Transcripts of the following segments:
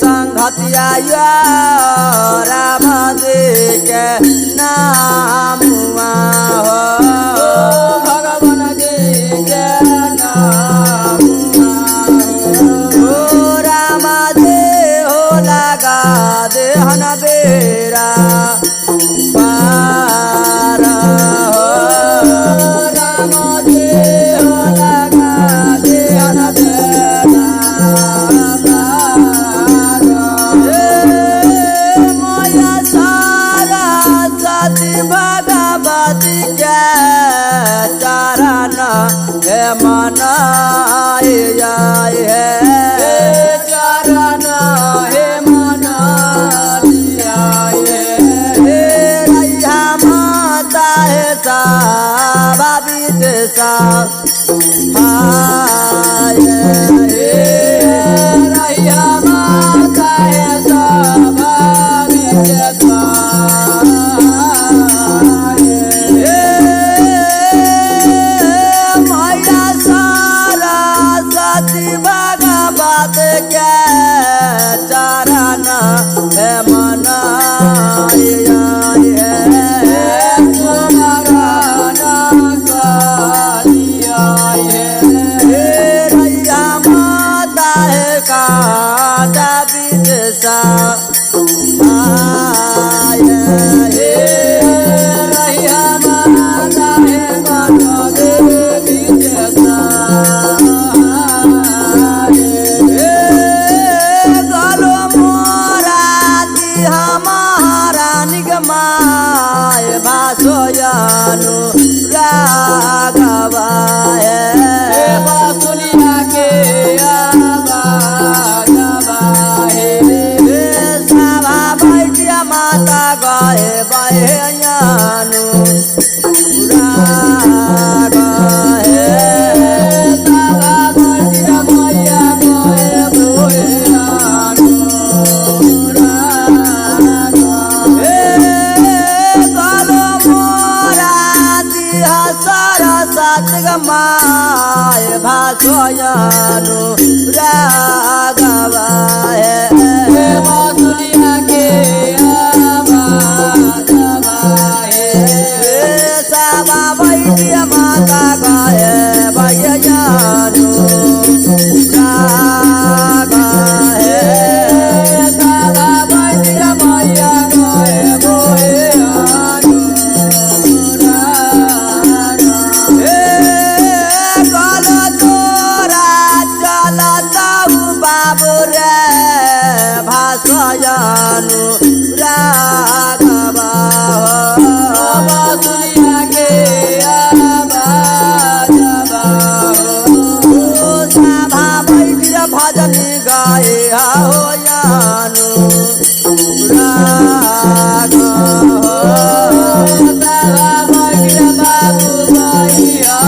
संघतिया राम जी के नाम हो भगवान जी के नाम हो राम जी हो लगा देहन बेरा पार हो राम जी हो लगा देहन बेरा भगवती के चरण हे मनाए है चरण हे मनाए रैया माता है साबी जैसा रैया माता है साबी जैसा भगवत के चरण हे मनाए रैया माता है काटा विदेशा रैया माता है काटा विदेशा माय भासोयानु राघवाय बासुलिया के आवागवाए सभा बैठिया माता गए बहयानु राघवाय सभा बैठिया मैया गए बहयानु माय भासोयानु राघवाय बासुलिया के आवागवाए सभा बैठिया माता गए बहयानु राघवाय सभा बैठिया मैया गए बहयानु बाबू रे भासोयानु राघवा बासुलिया के आवागवा सभा बैठिया भजन गाए होयानु राघवा सभा बैठिया बाबू गैया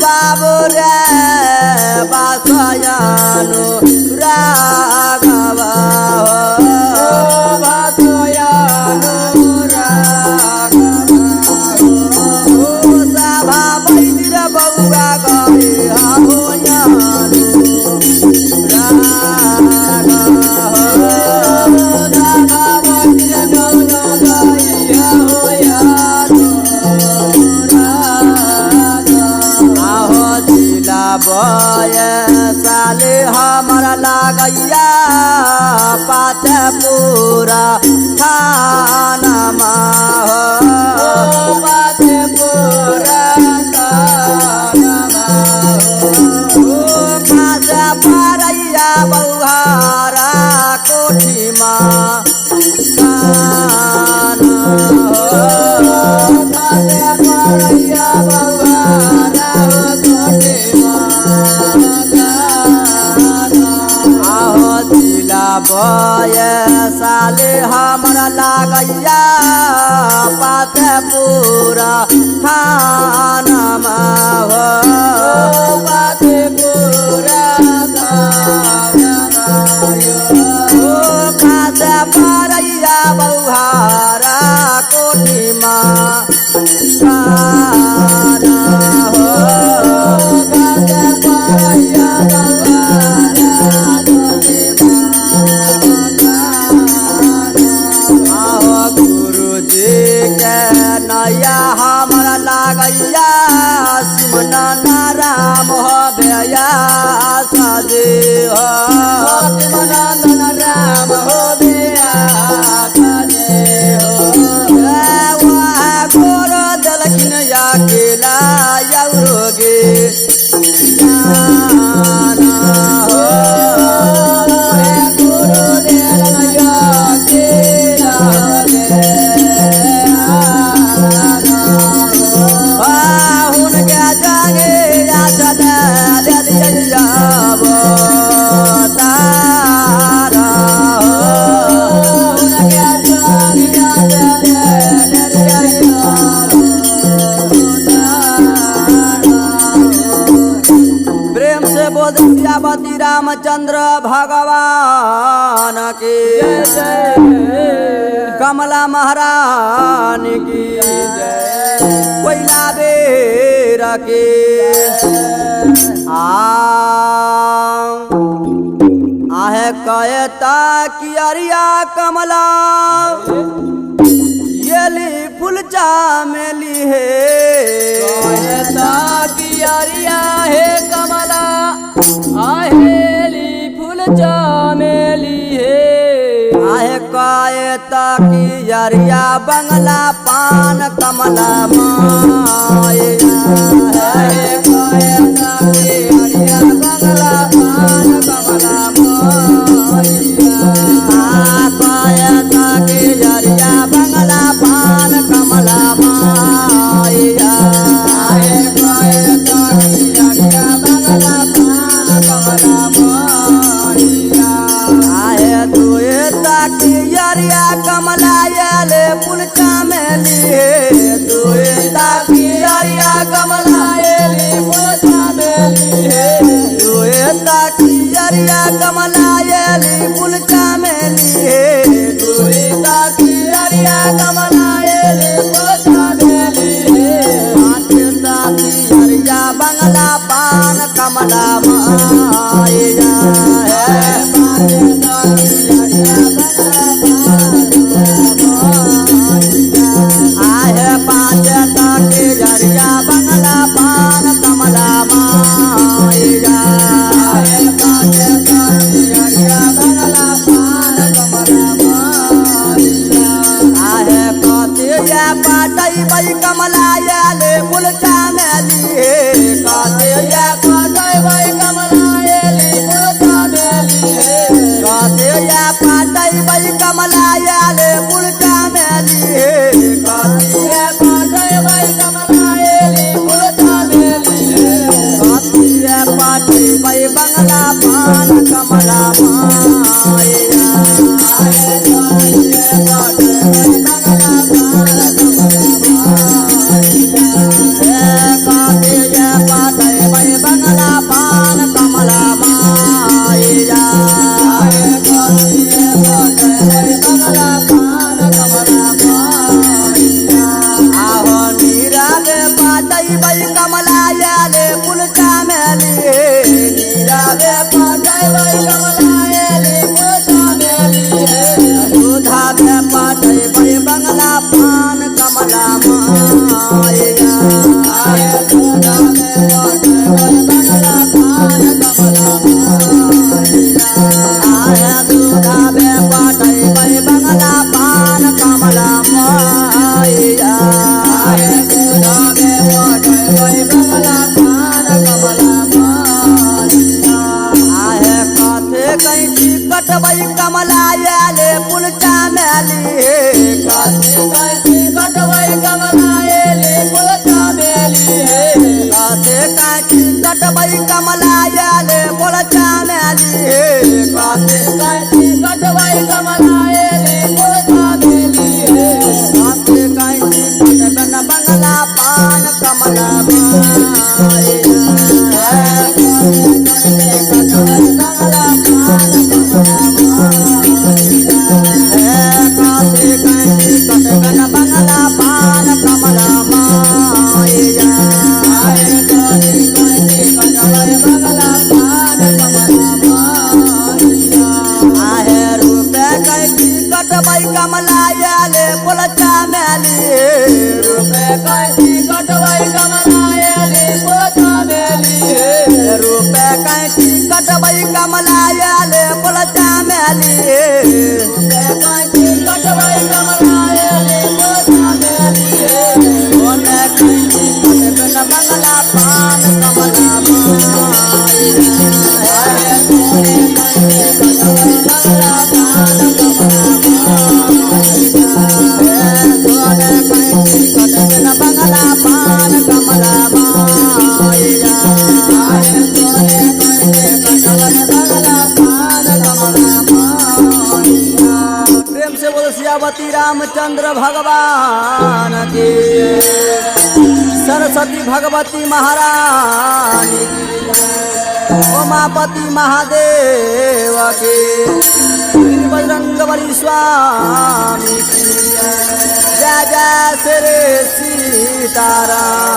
बाबू रे भासोयानु राघवा भासोयानु राघवा सभा बैठिया बउआ गए होयानु राघवा सभा बैठिया बउआ गए होयानु बय साले हम लागैया पातेपुरा थानमा हो पातेपुरा थानमा हो खासे परैया बौहारा कोठीमा साले हमरा लागैया पातेपुरा थानमा हो पातेपुरा थानमा हो खासे परैया बौहारा कोठीमा खाना हो खासे परैया नया हमरा लागैया सिमना राम हो भैया सजे हो सिमनंदन राम हो भैया सजे हो वह गोरो दलखिन या केला यौरोगे हो गोरो दलन या केला प्रेम से बोल सियावती रामचंद्र भगवान की जय, कमला महारानी की जय, कोयला बेर की आहे कहता कि अरिया कमला येली फूल चामेली है कहता कि अरिया है कमला आहेली फूल चामेली है आहे कहता कि अरिया बंगला पान कमला माया है कहता कि अरिया बंगला पान कमला कमला माया आहे दुए ताकी यारिया कमला याले फूल चामेली दुए ताकी यारिया कमला याले फूल चामेली दुए ताकी यारिया कमला याले फूल चामेली दुए ताकी यारिया कमला याले फूल चामेली हरिया बंगला पान कमला माया आहे पाँच ताके हरिया बंगला पान कमला माया आहे पाँच ताके हरिया बंगला पान कमला माया आहे कते या पाटई बई कमला याले फूल चामेली कते या पाटई बई कमला याले फूल चामेली कते या पाटई बई कमला याले फूल चामेली कते या पाटई बई कमला याले फूल चामेली कते या पाटई बई बंगला पान कमला माया आहे कते या पाटई बई बंगला पान कमला बंगला पान कमला माया बंगला पान कमला माया आहो नीरावे पाटई बई कमला याले फूल चामेली नीरावे पाटई बई कमला याले फूल चामेली दूधावे पाटई बई बंगला पान कमला माया दूधावे पाटई बई बंगला पान कमला माया कैची कटवई कमला याले पुलचा मैली काते कैची कटवई कमला याले पुलचा मैली काते कैची कटवई कमला याले पुलचा मैली काते कैची कटवई कमला याले पुलचा मैली काते कैची कटबन बंगला पान कमला माया बंगला पान कमला माया आहे रुपये कैसी कटवई कमला याले पुलचा मैली रुपये कैसी कटवई कमला याले पुलचा मैली रुपये कैसी कटवई कमला याले पुलचा मैली रुपये कैसी कटवई कमला याले पुलचा मैली ओने कैसी कटबन बंगला पान कमला माया बंगला पान कमला माया प्रेम से बोलो सियावती रामचंद्र भगवान की सरस्वती भगवती महारानी की उमापति महादेव की बजरंगबली स्वामी की जय जय श्री सीताराम।